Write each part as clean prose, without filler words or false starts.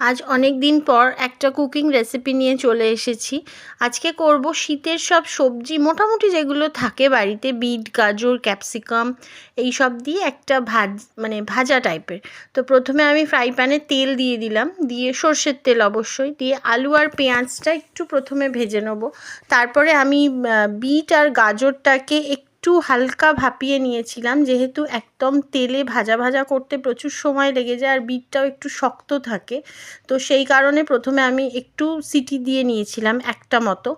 আজ অনেক দিন পর একটা কুকিং রেসিপি নিয়ে চলে এসেছি। আজকে করব শীতের সব সবজি মোটামুটি যেগুলো থাকে বাড়িতে, বিট, গাজর, ক্যাপসিকাম এই সব দিয়ে একটা ভাজা টাইপের। তো প্রথমে আমি ফ্রাই প্যানে তেল দিয়ে দিলাম, দিয়ে সর্ষের তেল অবশ্যই, দিয়ে আলু আর পেঁয়াজটা একটু প্রথমে ভেজে নেব। তারপরে আমি বিট আর গাজরটাকে একটু হালকা ভাপিয়ে নিয়েছিলাম, যেহেতু একদম তেলে ভাজা ভাজা করতে প্রচুর সময় লেগে যায় আর বিটটাও একটু শক্ত থাকে। তো সেই কারণে প্রথমে আমি একটু সিটি দিয়ে নিয়েছিলাম একটা মতো।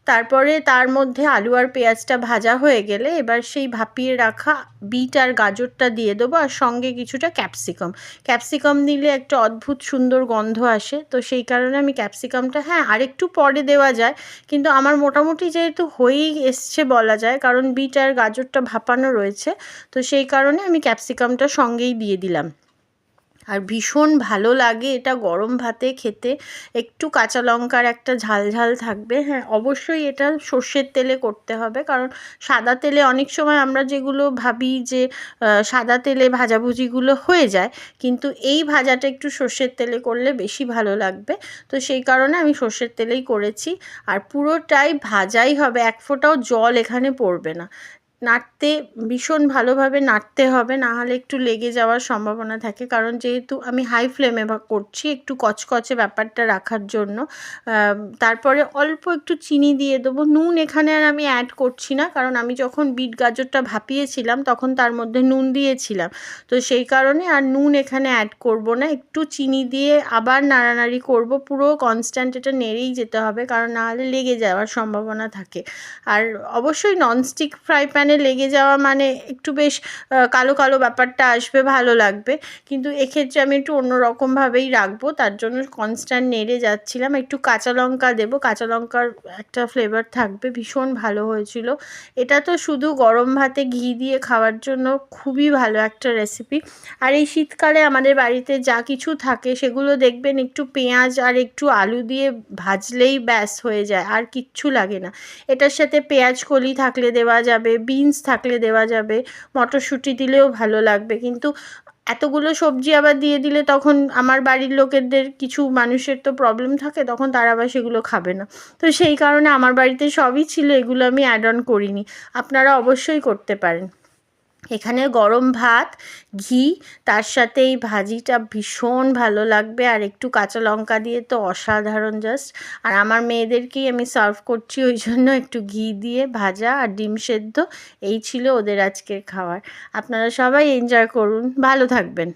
তারপরে তার মধ্যে আলু আর পেঁয়াজটা ভাজা হয়ে গেলে এবার সেই ভাপিয়ে রাখা বিট আর গাজরটা দিয়ে দেবো, আর সঙ্গে কিছুটা ক্যাপসিকাম দিলে একটা অদ্ভুত সুন্দর গন্ধ আসে। তো সেই কারণে আমি ক্যাপসিকামটা আরেকটু পরে দেওয়া যায়, কিন্তু আমার মোটামুটি যেহেতু হয়েই এসছে বলা যায়, কারণ বিট আর গাজরটা ভাপানো রয়েছে, তো সেই কারণে আমি ক্যাপসিকামটা সঙ্গেই দিয়ে দিলাম। আর ভীষণ ভালো লাগে এটা গরম ভাতে খেতে। একটু কাঁচা লঙ্কার একটা ঝাল ঝাল থাকবে। অবশ্যই এটা সর্ষের তেলে করতে হবে, কারণ সাদা তেলে অনেক সময় আমরা যেগুলো ভাবি যে সাদা তেলে ভাজাভুজিগুলো হয়ে যায়, কিন্তু এই ভাজাটা একটু সর্ষের তেলে করলে বেশি ভালো লাগবে। তো সেই কারণে আমি সর্ষের তেলেই করেছি। আর পুরোটাই ভাজাই হবে, এক ফোঁটাও জল এখানে পড়বে না। নাড়তে ভীষণ ভালোভাবে নাড়তে হবে, না হলে একটু লেগে যাওয়ার সম্ভাবনা থাকে, কারণ যেহেতু আমি হাই ফ্লেমে করছি একটু কচকচে ব্যাপারটা রাখার জন্য। তারপরে অল্প একটু চিনি দিয়ে দেবো। নুন এখানে আর আমি অ্যাড করছি না, কারণ আমি যখন বিট গাজরটা ভাপিয়েছিলাম তখন তার মধ্যে নুন দিয়েছিলাম, তো সেই কারণে আর নুন এখানে অ্যাড করব না। একটু চিনি দিয়ে আবার নাড়ানাড়ি করব, পুরো কনস্ট্যান্ট এটা নেড়েই যেতে হবে, কারণ না হলে লেগে যাওয়ার সম্ভাবনা থাকে। আর অবশ্যই ননস্টিক ফ্রাই প্যানে লেগে যাওয়া মানে একটু বেশ কালো কালো ব্যাপারটা আসবে, ভালো লাগবে, কিন্তু এক্ষেত্রে আমি একটু অন্যরকমভাবেই রাখবো, তার জন্য কনস্ট্যান্ট নেড়ে যাচ্ছিলাম। একটু কাঁচা লঙ্কা দেবো, কাঁচা লঙ্কার একটা ফ্লেভার থাকবে, ভীষণ ভালো হয়েছিল। এটা তো শুধু গরম ভাতে ঘি দিয়ে খাওয়ার জন্য খুবই ভালো একটা রেসিপি। আর এই শীতকালে আমাদের বাড়িতে যা কিছু থাকে সেগুলো দেখবেন একটু পেঁয়াজ আর একটু আলু দিয়ে ভাজলেই ব্যাস হয়ে যায়, আর কিচ্ছু লাগে না। এটার সাথে পেঁয়াজ কলি থাকলে দেওয়া যাবে, বিনস থাকলে দেওয়া যাবে, মটরশুঁটি দিলেও ভালো লাগবে, কিন্তু এতগুলো সবজি আবার দিয়ে দিলে তখন আমার বাড়ির লোকেদের কিছু মানুষের তো প্রবলেম থাকে, তখন তারা আবার সেগুলো খাবে না। তো সেই কারণে আমার বাড়িতে সবই ছিল, এগুলো আমি অ্যাড অন করিনি। আপনারা অবশ্যই করতে পারেন। এখানে গরম ভাত, ঘি, তার সাথে এই ভাজিটা ভীষণ ভালো লাগবে, আর একটু কাঁচা লঙ্কা দিয়ে তো অসাধারণ জাস্ট। আর আমার মেয়েদেরকেই আমি সার্ভ করছি, ওই জন্য একটু ঘি দিয়ে ভাজা আর ডিম সেদ্ধ, এই ছিল ওদের আজকের খাবার। আপনারা সবাই এনজয় করুন, ভালো থাকবেন।